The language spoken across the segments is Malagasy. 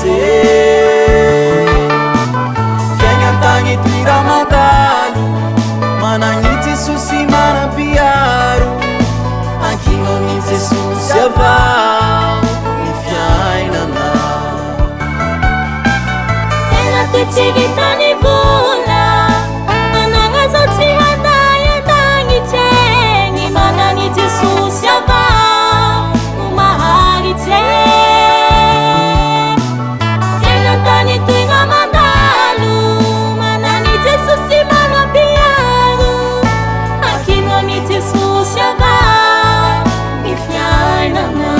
maharitse fiaignan-tagny toy raha mandalo managny Jesosy manam-piaro ankino ny Jesosy avao ny fiainana tena toy tsy vitany vola managna zao tsy handay an-tagny tsegny managny Jesosy avao no maharitse fiaignan-tagny toy raha mandalo managny Jesosy manam-piaro ankino ny Jesosy avao ny fiainana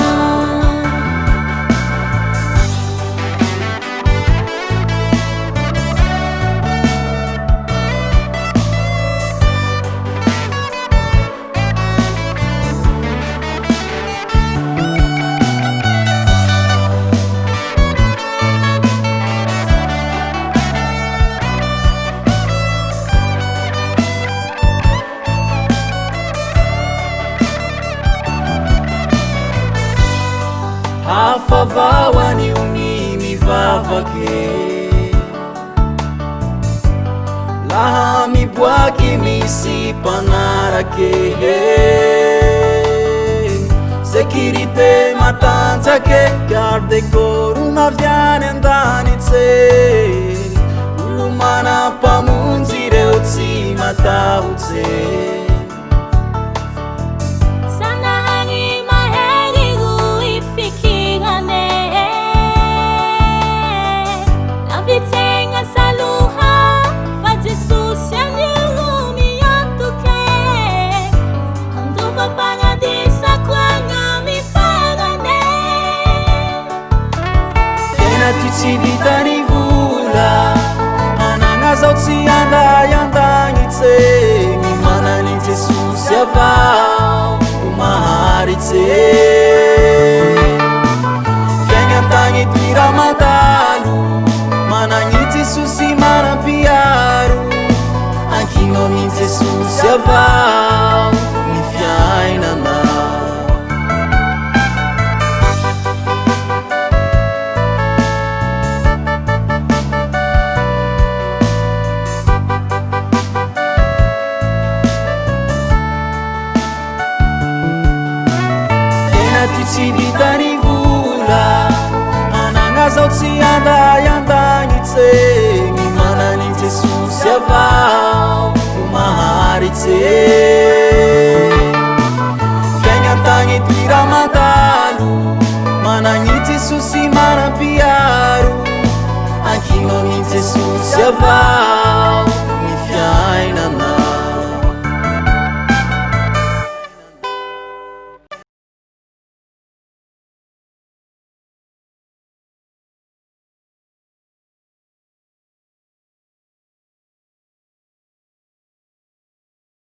hafa avao anio ny mivavaky laha miboaky misy mpanaraky sécurité matanjake garde corps naviany andanitse olo manam-pamonjy ireo tsy matahotsy tsy vitany vola managna zao tsy anday-andagny tsegny managny Jesosy avao no maharitse fiaignan-tagny toy raha mandalo managny Jesosy manam-piaro ankino ny Jesosy avao ny fiainana tsy vitany vola managna zao tsy anday-andagny tsegny managny Jesosy avao no maharitse fiaignan-tagny toy raha mandalo managny Jesosy manam-piaro ankino ny Jesosy avao ny fiainana